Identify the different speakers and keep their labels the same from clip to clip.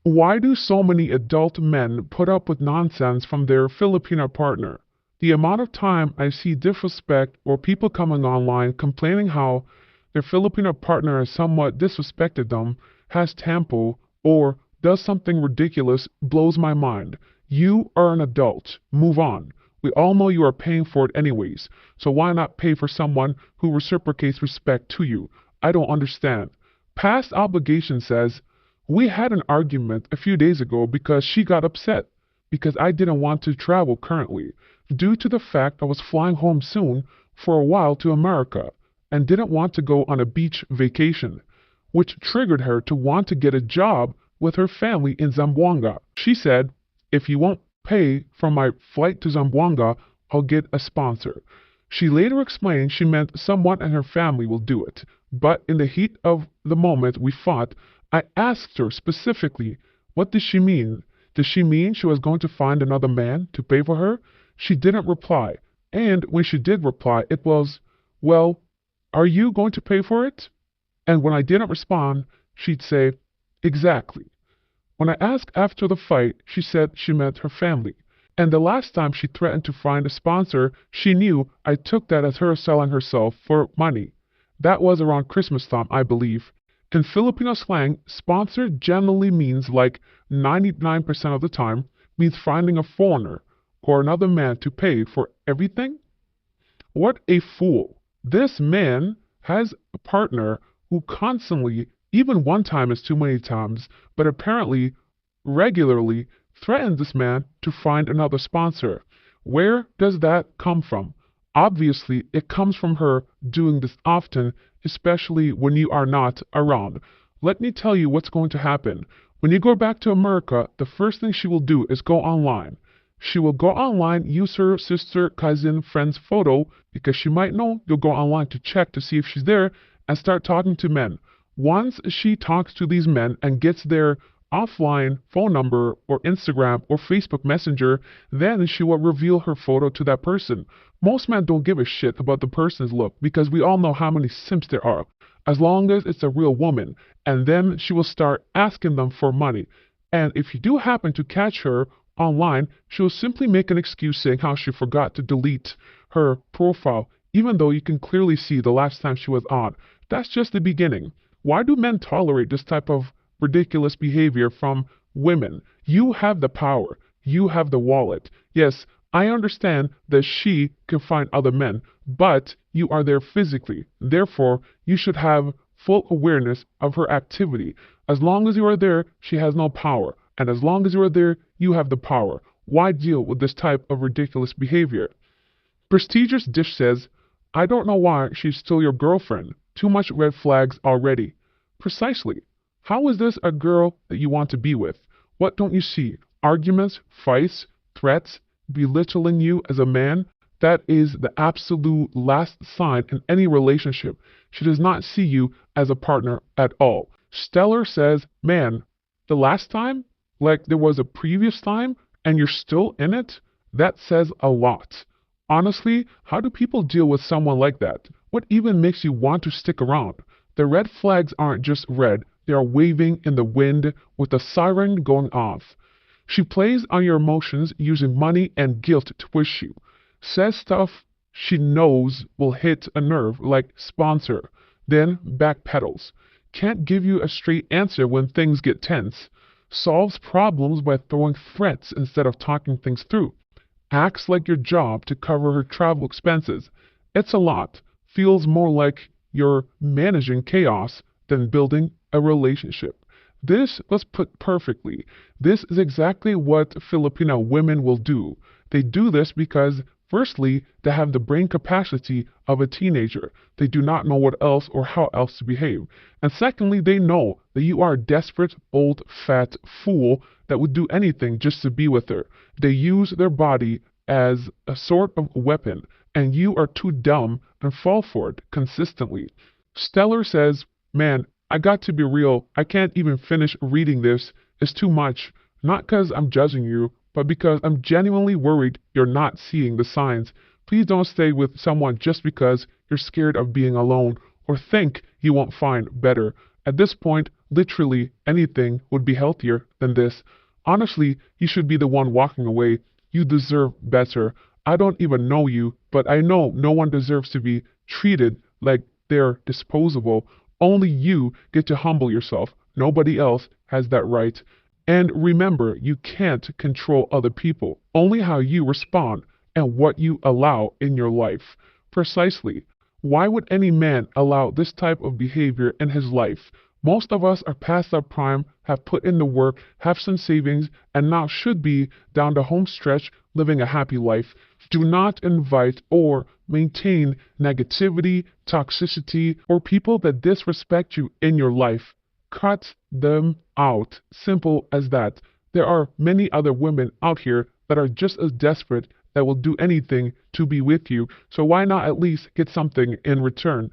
Speaker 1: Why do so many adult men put up with nonsense from their Filipino partner? The amount of time I see disrespect or people coming online complaining how their Filipino partner has somewhat disrespected them, has tempo, or does something ridiculous blows my mind. You are an adult. Move on. We all know you are paying for it anyways, so why not pay for someone who reciprocates respect to you? I don't understand. Past obligation says, we had an argument a few days ago because she got upset because I didn't want to travel currently, due to the fact I was flying home soon for a while to America and didn't want to go on a beach vacation, which triggered her to want to get a job with her family in Zamboanga. She said, if you won't pay for my flight to Zamboanga, I'll get a sponsor. She later explained she meant someone and her family will do it, but in the heat of the moment we fought, I asked her specifically, what did she mean? Did she mean she was going to find another man to pay for her? She didn't reply, and when she did reply, it was, well, are you going to pay for it? And when I didn't respond, she'd say, exactly. When I asked after the fight, she said she meant her family. And the last time she threatened to find a sponsor, she knew I took that as her selling herself for money. That was around Christmas time, I believe. In Filipino slang, sponsor generally means, like 99% of the time, means finding a foreigner or another man to pay for everything. What a fool. This man has a partner who constantly, even one time is too many times, but apparently regularly threatens this man to find another sponsor. Where does that come from? Obviously, it comes from her doing this often, especially when you are not around. Let me tell you what's going to happen. When you go back to America, the first thing she will do is go online. She will go online, use her sister, cousin, friend's photo, because she might know you'll go online to check to see if she's there, and start talking to men. Once she talks to these men and gets their offline phone number or Instagram or Facebook Messenger, then she will reveal her photo to that person. Most men don't give a shit about the person's look because we all know how many simps there are, as long as it's a real woman. And then she will start asking them for money. And if you do happen to catch her online, she will simply make an excuse saying how she forgot to delete her profile, even though you can clearly see the last time she was on. That's just the beginning. Why do men tolerate this type of ridiculous behavior from women? You have the power. You have the wallet. Yes, I understand that she can find other men, but you are there physically. Therefore, you should have full awareness of her activity. As long as you are there, she has no power. And as long as you are there, you have the power. Why deal with this type of ridiculous behavior? Prestigious Dish says, I don't know why she's still your girlfriend. Too much red flags already. Precisely. How is this a girl that you want to be with? What don't you see? Arguments, fights, threats, belittling you as a man? That is the absolute last sign in any relationship. She does not see you as a partner at all. Stellar says, man, the last time? Like there was a previous time and you're still in it? That says a lot. Honestly, how do people deal with someone like that? What even makes you want to stick around? The red flags aren't just red, they are waving in the wind with a siren going off. She plays on your emotions using money and guilt to push you. Says stuff she knows will hit a nerve like sponsor, then backpedals. Can't give you a straight answer when things get tense. Solves problems by throwing threats instead of talking things through. Acts like your job to cover her travel expenses. It's a lot. Feels more like you're managing chaos than building a relationship. This was put perfectly. This is exactly what Filipino women will do. They do this because, firstly, they have the brain capacity of a teenager. They do not know what else or how else to behave. And secondly, they know that you are a desperate, old, fat fool that would do anything just to be with her. They use their body as a sort of weapon, and you are too dumb and fall for it consistently. Stellar says, man, I got to be real. I can't even finish reading this. It's too much. Not because I'm judging you, but because I'm genuinely worried you're not seeing the signs. Please don't stay with someone just because you're scared of being alone or think you won't find better. At this point, Literally anything would be healthier than this. Honestly, you should be the one walking away. You deserve better. I don't even know you, but I know no one deserves to be treated like they're disposable. Only you get to humble yourself. Nobody else has that right. And remember, you can't control other people, only how you respond and what you allow in your life. Precisely. Why would any man allow this type of behavior in his life? Most of us are past our prime, have put in the work, have some savings, and now should be down the home stretch living a happy life. Do not invite or maintain negativity, toxicity, or people that disrespect you in your life. Cut them out. Simple as that. There are many other women out here that are just as desperate that will do anything to be with you, so why not at least get something in return?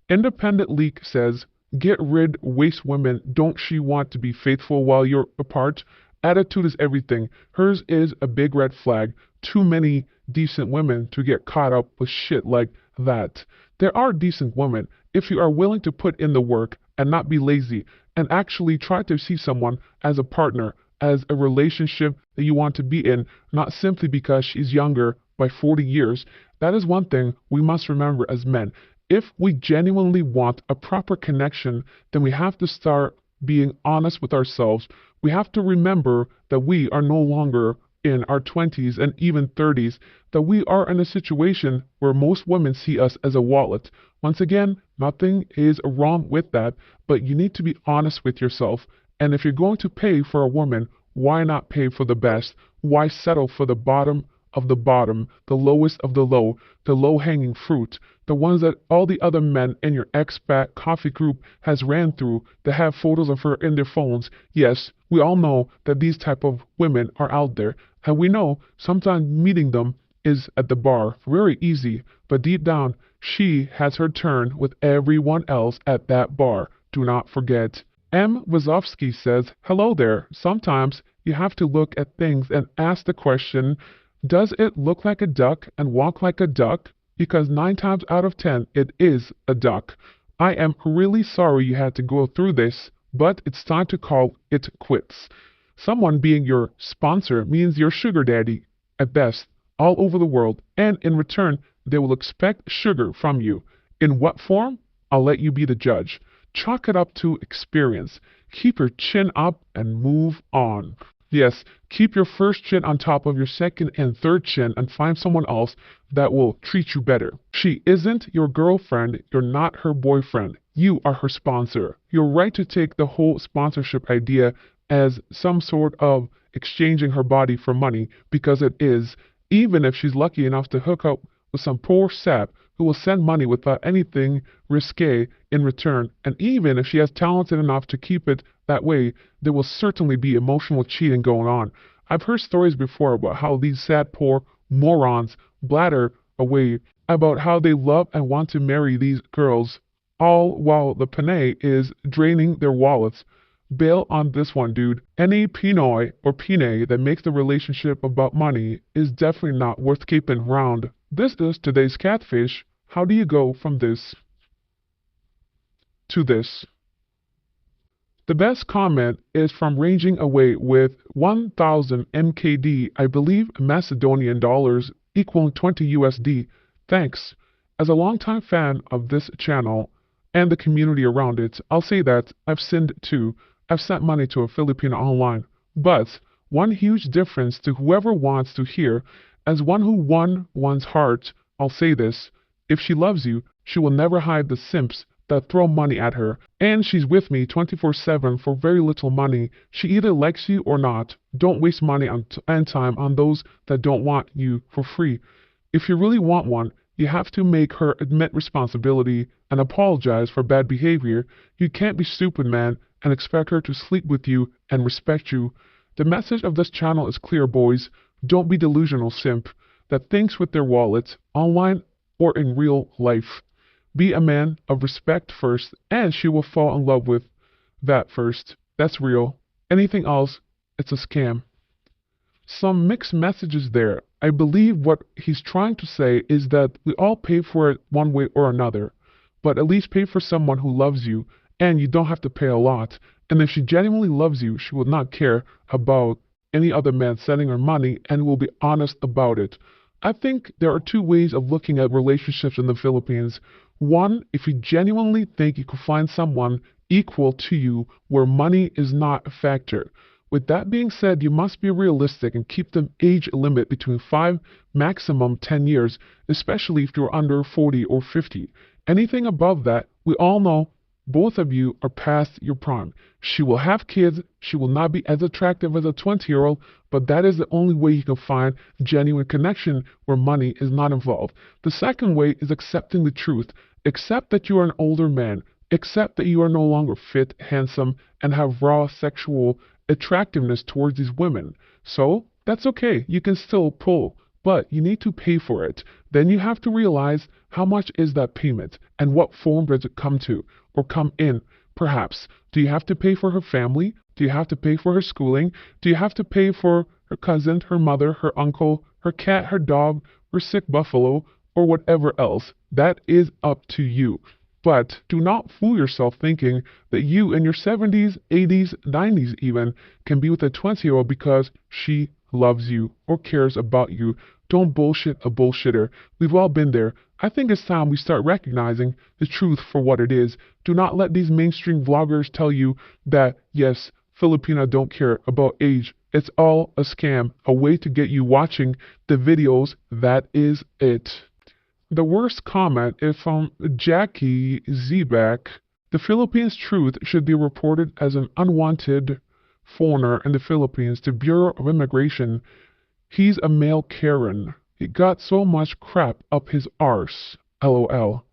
Speaker 1: Independent Leak says, get rid waste women. Don't she want to be faithful while you're apart? Attitude is everything. Hers is a big red flag. Too many decent women to get caught up with shit like that. There are decent women if you are willing to put in the work and not be lazy and actually try to see someone as a partner, as a relationship that you want to be in, not simply because she's younger by 40 years. That is one thing we must remember as men. If we genuinely want a proper connection, then we have to start being honest with ourselves. We have to remember that we are no longer in our 20s and even 30s, that we are in a situation where most women see us as a wallet. Once again, nothing is wrong with that, but you need to be honest with yourself. And if you're going to pay for a woman, why not pay for the best? Why settle for the bottom of the bottom, the lowest of the low-hanging fruit, the ones that all the other men in your expat coffee group has ran through that have photos of her in their phones? Yes, we all know that these type of women are out there, and we know sometimes meeting them is at the bar very easy, but deep down, she has her turn with everyone else at that bar. Do not forget. M. Wazowski says, hello there. Sometimes you have to look at things and ask the question, does it look like a duck and walk like a duck? Because 9 times out of 10, it is a duck. I am really sorry you had to go through this, but it's time to call it quits. Someone being your sponsor means your sugar daddy, at best, all over the world, and in return, they will expect sugar from you. In what form? I'll let you be the judge. Chalk it up to experience. Keep your chin up and move on. Yes, keep your first chin on top of your second and third chin and find someone else that will treat you better. She isn't your girlfriend, you're not her boyfriend. You are her sponsor. You're right to take the whole sponsorship idea as some sort of exchanging her body for money, because it is, even if she's lucky enough to hook up with some poor sap who will send money without anything risque in return, and even if she has talented enough to keep it that way, there will certainly be emotional cheating going on. I've heard stories before about how these sad poor morons blather away about how they love and want to marry these girls, all while the panay is draining their wallets. Bail on this one, dude. Any Pinoy or Pine that makes the relationship about money is definitely not worth keeping round. This is today's catfish. How do you go from this to this? The best comment is from Ranging Away with 1,000 MKD, I believe Macedonian dollars, equaling 20 USD. Thanks. As a longtime fan of this channel and the community around it, I'll say that I've sinned too. I've sent money to a Filipino online. But one huge difference to whoever wants to hear, as one who won one's heart, I'll say this. If she loves you, she will never hide the simps that throw money at her, and she's with me 24/7 for very little money. She either likes you or not. Don't waste money and time on those that don't want you for free. If you really want one, you have to make her admit responsibility and apologize for bad behavior. You can't be stupid, man, and expect her to sleep with you and respect you. The message of this channel is clear, boys. Don't be delusional simp that thinks with their wallets, online or in real life. Be a man of respect first, and she will fall in love with that first. That's real. Anything else, it's a scam. Some mixed messages there. I believe what he's trying to say is that we all pay for it one way or another, but at least pay for someone who loves you and you don't have to pay a lot. And if she genuinely loves you, she will not care about any other man sending her money and will be honest about it. I think there are two ways of looking at relationships in the Philippines. One, if you genuinely think you could find someone equal to you where money is not a factor. With that being said, you must be realistic and keep the age limit between 5, maximum 10 years, especially if you're under 40 or 50. Anything above that, we all know both of you are past your prime. She will have kids, she will not be as attractive as a 20-year-old, but that is the only way you can find genuine connection where money is not involved. The second way is accepting the truth. Accept that you are an older man. Accept that you are no longer fit, handsome, and have raw sexual attractiveness towards these women. So, that's okay. You can still pull, but you need to pay for it. Then you have to realize how much is that payment and what form does it come to or come in. Perhaps, do you have to pay for her family? Do you have to pay for her schooling? Do you have to pay for her cousin, her mother, her uncle, her cat, her dog, her sick buffalo, or whatever else? That is up to you. But do not fool yourself thinking that you in your 70s, 80s, 90s even can be with a 20-year-old because she loves you or cares about you. Don't bullshit a bullshitter. We've all been there. I think it's time we start recognizing the truth for what it is. Do not let these mainstream vloggers tell you that, yes, Filipina don't care about age. It's all a scam, a way to get you watching the videos. That is it. The worst comment is from Jackie Zebak. The Philippines truth should be reported as an unwanted foreigner in the Philippines to Bureau of Immigration. He's a male Karen. He got so much crap up his arse. LOL.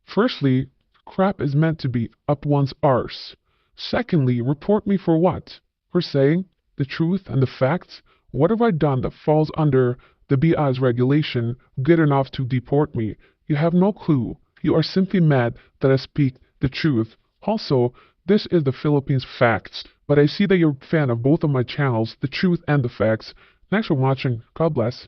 Speaker 1: Firstly, crap is meant to be up one's arse. Secondly, report me for what? For saying the truth and the facts? What have I done that falls under the BI's regulation good enough to deport me? You have no clue. You are simply mad that I speak the truth. Also, this is the Philippines Facts, but I see that you're a fan of both of my channels, The Truth and The Facts. Thanks for watching. God bless.